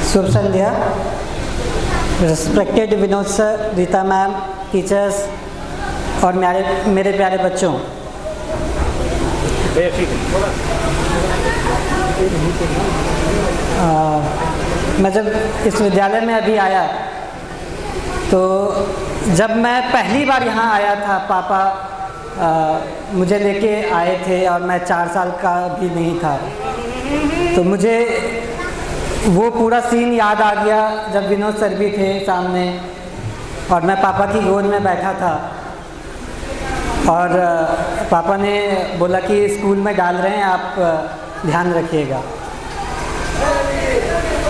शुभ संध्या। Respected Vinod sir, Rita ma'am, teachers और मेरे प्यारे बच्चों, मैं जब इस विद्यालय में अभी आया तो जब मैं पहली बार यहाँ आया था, पापा मुझे लेके आए थे और मैं 4 साल का भी नहीं था, तो मुझे वो पूरा सीन याद आ गया जब विनोद सर भी थे सामने और मैं पापा की गोद में बैठा था और पापा ने बोला कि स्कूल में डाल रहे हैं, आप ध्यान रखिएगा।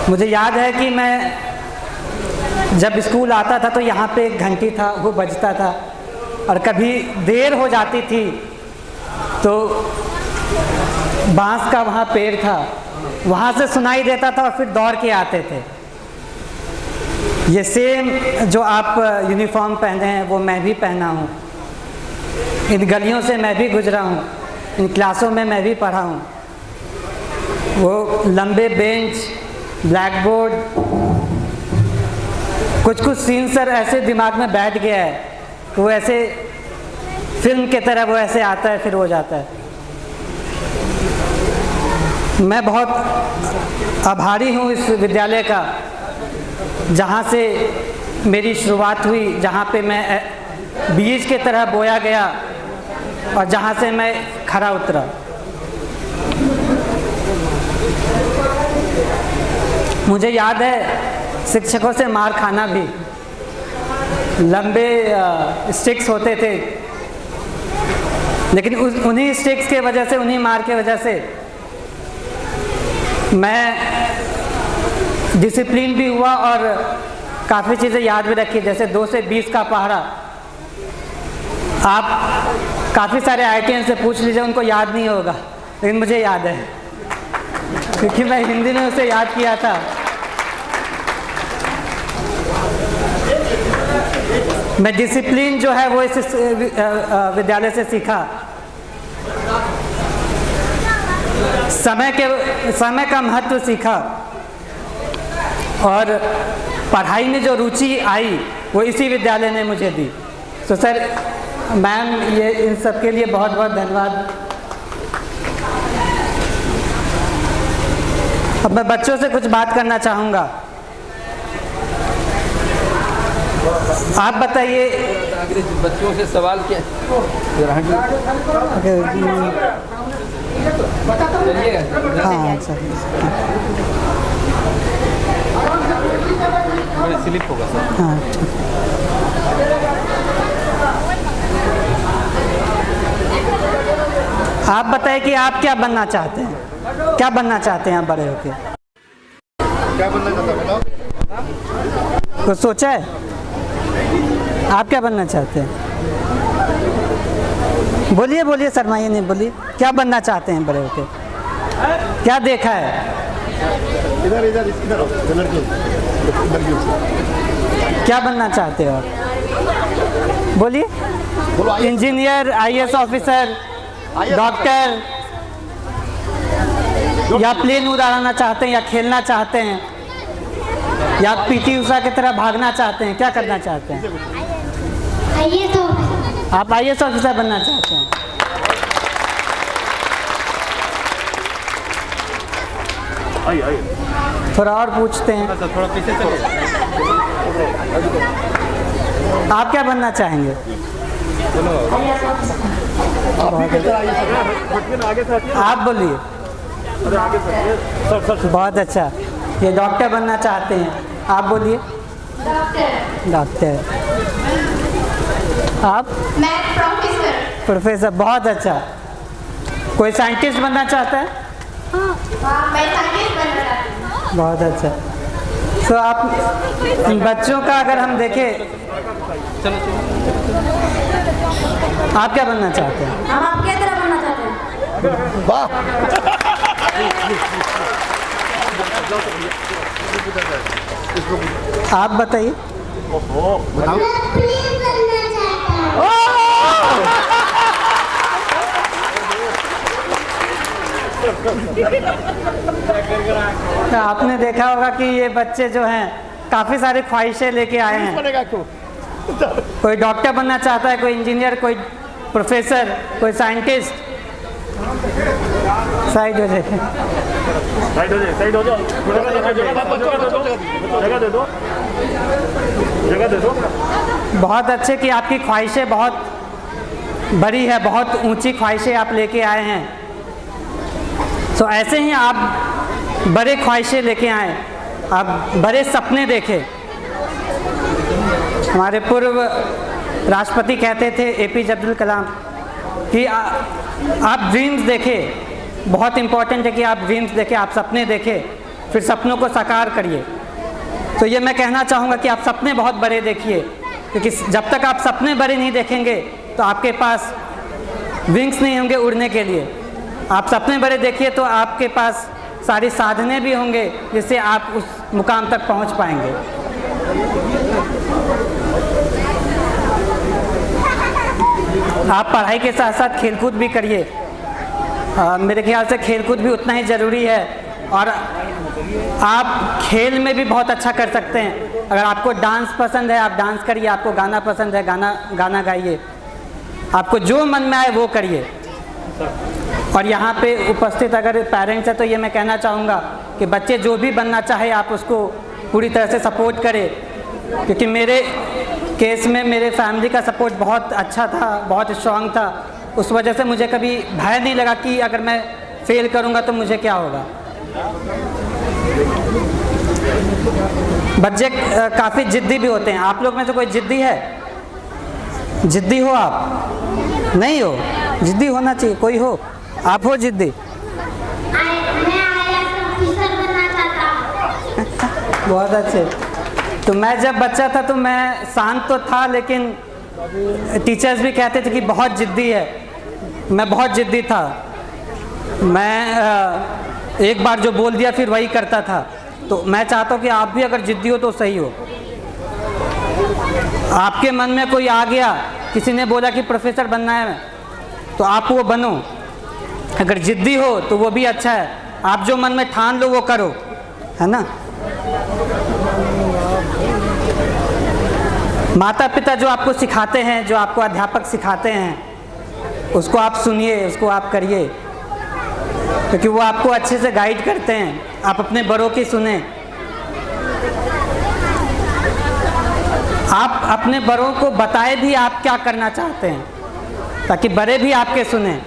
मुझे याद है कि मैं जब स्कूल आता था तो यहाँ पे एक घंटी था, वो बजता था और कभी देर हो जाती थी तो बांस का वहाँ पेड़ था, वहाँ से सुनाई देता था और फिर दौड़ के आते थे। ये सेम जो आप यूनिफॉर्म पहने हैं वो मैं भी पहना हूँ, इन गलियों से मैं भी गुजरा हूँ, इन क्लासों में मैं भी पढ़ा हूँ। वो लंबे बेंच, ब्लैक बोर्ड, कुछ सीन सर ऐसे दिमाग में बैठ गया है कि वो ऐसे फिल्म की तरह वो ऐसे आता है फिर हो जाता है। मैं बहुत आभारी हूँ इस विद्यालय का, जहाँ से मेरी शुरुआत हुई, जहाँ पे मैं बीज के तरह बोया गया और जहाँ से मैं खरा उतरा। मुझे याद है शिक्षकों से मार खाना भी, लंबे स्टिक्स होते थे, लेकिन उन्हीं स्टिक्स के वजह से, उन्हीं मार के वजह से मैं डिसिप्लिन भी हुआ और काफ़ी चीज़ें याद भी रखी, जैसे 2 से 20 का पहाड़ा। आप काफ़ी सारे IITian से पूछ लीजिए, उनको याद नहीं होगा, लेकिन मुझे याद है क्योंकि मैं हिंदी में उसे याद किया था। मैं डिसिप्लिन जो है वो इस विद्यालय से सीखा। समय का महत्व सीखा और पढ़ाई में जो रुचि आई वो इसी विद्यालय ने मुझे दी। तो सर, मैम, ये इन सब के लिए बहुत बहुत धन्यवाद। अब मैं बच्चों से कुछ बात करना चाहूँगा। आप बताइए, बच्चों से सवाल क्या? हाँ सर, स्लिप होगा सर। हाँ, आप बताइए कि आप क्या बनना चाहते हैं? क्या बनना चाहते हैं आप बड़े होके? क्या बनना चाहते हैं बताओ? कुछ सोचा है? आप क्या बनना चाहते हैं? बोलिए बोलिए, शर्माइए नहीं, बोलिए। क्या बनना चाहते हैं बड़े होके? क्या देखा है? इधर इधर इधर क्या बनना चाहते हो आप? बोलिए। इंजीनियर, IAS ऑफिसर, डॉक्टर, या प्लेन उड़ाना चाहते हैं, या खेलना चाहते हैं, या PT उषा की तरह भागना चाहते हैं? क्या करना चाहते हैं? आप IAS ऑफिसर बनना चाहते हैं? थोड़ा और पूछते हैं, थोड़ा पीछे चलिए। आप क्या बनना चाहेंगे? आप बोलिए। बहुत अच्छा, ये डॉक्टर बनना चाहते हैं। आप बोलिए। डॉक्टर। आप? मैं प्रोफेसर। बहुत अच्छा। कोई साइंटिस्ट बनना चाहता है? हाँ, मैं साइंटिस्ट बनना चाहती हूँ। बहुत अच्छा। तो आप इन बच्चों का अगर हम देखें, आप क्या बनना चाहते हैं? हम आपके तरह बनना चाहते हैं। वाह, आप बताइए। बताओ। तो आपने देखा होगा कि ये बच्चे जो हैं काफ़ी सारी ख्वाहिशें लेके आए हैं। बनेगा क्यों? कोई डॉक्टर बनना चाहता है, कोई इंजीनियर, कोई प्रोफेसर, कोई साइंटिस्ट। साइड हो जाए, साइड हो जाओ, साइड हो जाओ। जगह दे दो, जगह दे दो। बहुत अच्छे कि आपकी ख्वाहिशें बहुत बड़ी है, बहुत ऊंची ख्वाहिशें आप लेके आए हैं। तो ऐसे ही आप बड़े ख्वाहिशें लेके आए, आप बड़े सपने देखें। हमारे पूर्व राष्ट्रपति कहते थे APJ अब्दुल कलाम कि आप ड्रीम्स देखें। बहुत इम्पोर्टेंट है कि आप ड्रीम्स देखें, आप सपने देखें, फिर सपनों को साकार करिए। तो ये मैं कहना चाहूँगा कि आप सपने बहुत बड़े देखिए, क्योंकि जब तक आप सपने बड़े नहीं देखेंगे तो आपके पास विंग्स नहीं होंगे उड़ने के लिए। आप सपने बड़े देखिए तो आपके पास सारी साधनें भी होंगे जिससे आप उस मुकाम तक पहुंच पाएंगे। आप पढ़ाई के साथ साथ खेलकूद भी करिए। मेरे ख्याल से खेलकूद भी उतना ही ज़रूरी है, और आप खेल में भी बहुत अच्छा कर सकते हैं। अगर आपको डांस पसंद है आप डांस करिए, आपको गाना पसंद है गाना गाइए, आपको जो मन में आए वो करिए। और यहाँ पे उपस्थित अगर पेरेंट्स हैं तो ये मैं कहना चाहूँगा कि बच्चे जो भी बनना चाहे आप उसको पूरी तरह से सपोर्ट करें, क्योंकि मेरे केस में मेरे फैमिली का सपोर्ट बहुत अच्छा था, बहुत स्ट्रॉन्ग था। उस वजह से मुझे कभी भय नहीं लगा कि अगर मैं फेल करूँगा तो मुझे क्या होगा। बच्चे काफ़ी ज़िद्दी भी होते हैं। आप लोग में से कोई ज़िद्दी है? ज़िद्दी हो आप? नहीं हो? ज़िद्दी होना चाहिए। कोई हो? आप हो ज़िद्दी? मैं IAS ऑफिसर बनना चाहता हूँ। बहुत अच्छे। तो मैं जब बच्चा था तो मैं शांत तो था, लेकिन टीचर्स भी कहते थे कि बहुत ज़िद्दी है। मैं बहुत ज़िद्दी था। मैं एक बार जो बोल दिया फिर वही करता था। तो मैं चाहता हूँ कि आप भी अगर ज़िद्दी हो तो सही हो। आपके मन में कोई आ गया, किसी ने बोला कि प्रोफेसर बनना है तो आप वो बनो। अगर ज़िद्दी हो तो वो भी अच्छा है। आप जो मन में ठान लो वो करो, है ना। माता पिता जो आपको सिखाते हैं, जो आपको अध्यापक सिखाते हैं, उसको आप सुनिए, उसको आप करिए, क्योंकि वो आपको अच्छे से गाइड करते हैं। आप अपने बड़ों की सुने। आप अपने बड़ों को बताए भी आप क्या करना चाहते हैं, ताकि बड़े भी आपके सुने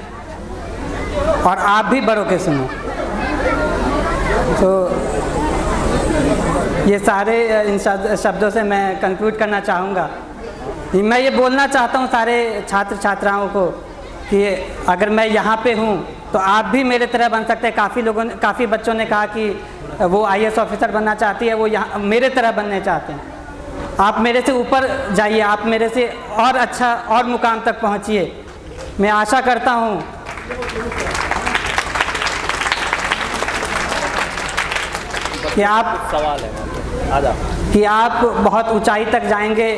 और आप भी बड़ों के सुनो। तो ये सारे इन शब्दों से मैं कंक्लूड करना चाहूँगा। मैं ये बोलना चाहता हूँ सारे छात्र छात्राओं को कि अगर मैं यहाँ पे हूँ तो आप भी मेरे तरह बन सकते हैं। काफ़ी बच्चों ने कहा कि वो IAS ऑफिसर बनना चाहती है, वो यहाँ मेरे तरह बनने चाहते हैं। आप मेरे से ऊपर जाइए, आप मेरे से और अच्छा और मुकाम तक पहुँचिए। मैं आशा करता हूँ कि आप सवाल है आजा कि आप बहुत ऊंचाई तक जाएंगे।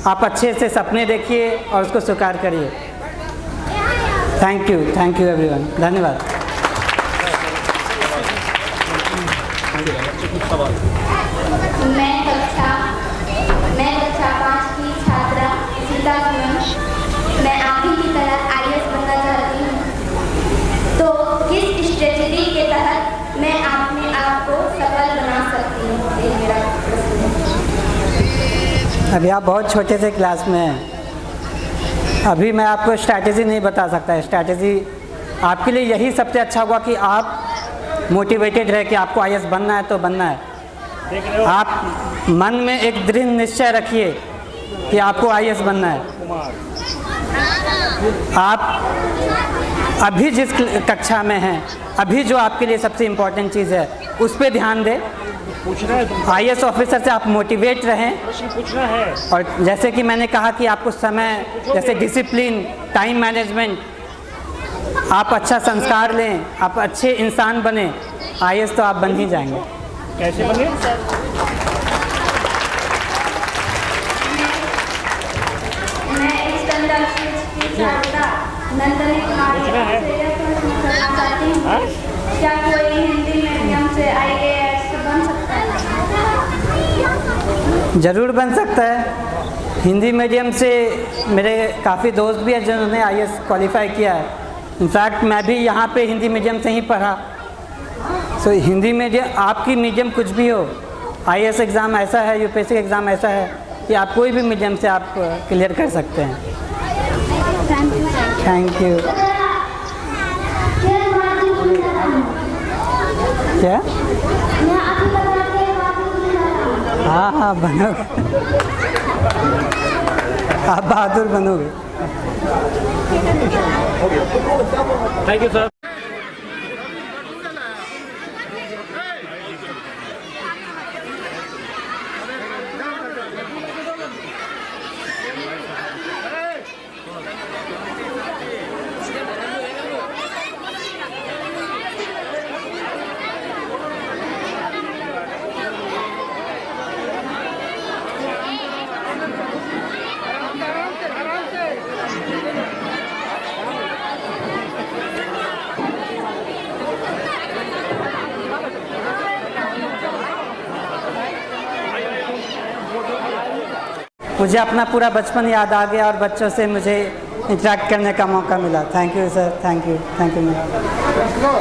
आप अच्छे से सपने देखिए और उसको स्वीकार करिए। Thank you everyone. धन्यवाद। मैं कक्षा 5 की छात्रा सीता सुमन। मैं आप ही की तरह IAS बनना चाहती हूँ। तो किस स्ट्रेटजी के तहत मैं अपने आप को सफल बना सकती हूँ, ये मेरा प्रश्न है। अभी आप बहुत छोटे से क्लास में हैं, अभी मैं आपको स्ट्रैटेजी नहीं बता सकता। स्ट्रैटेजी आपके लिए यही सबसे अच्छा होगा कि आप मोटिवेटेड रहे कि आपको IAS बनना है तो बनना है। आप मन में एक दृढ़ निश्चय रखिए कि आपको IAS बनना है। आप अभी जिस कक्षा में हैं, अभी जो आपके लिए सबसे इम्पोर्टेंट चीज़ है उस पर ध्यान दें। IAS ऑफिसर से आप मोटिवेट रहें। पूछना है। और जैसे कि मैंने कहा कि आपको समय, जैसे डिसिप्लिन, टाइम मैनेजमेंट, आप अच्छा संस्कार लें, आप अच्छे इंसान बने, IAS तो आप बन ही जाएंगे। कैसे बने? मैं इस संदर्भ की छात्रा नंदनी कुमारी पूछना है? आपसे यह प्रश्न करना चाहती हूँ हाँ? क्या कोई हिंदी मीडियम से IAS बन सकता है? ज़रूर बन सकता है। हिंदी मीडियम से मेरे काफ़ी दोस्त भी हैं जिन्होंने IAS क्वालिफाई किया है। इनफैक्ट मैं भी यहाँ पे हिंदी मीडियम से ही पढ़ा। सो हिंदी मीडियम, आपकी मीडियम कुछ भी हो, IAS एग्ज़ाम ऐसा है, UPSC एग्ज़ाम ऐसा है कि आप कोई भी मीडियम से आप क्लियर कर सकते हैं। Thank you. क्या? हाँ हाँ बनोगे, आप बहादुर बनोगे। Thank you sir. मुझे अपना पूरा बचपन याद आ गया और बच्चों से मुझे इंटरेक्ट करने का मौका मिला। Thank you sir, thank you ma'am.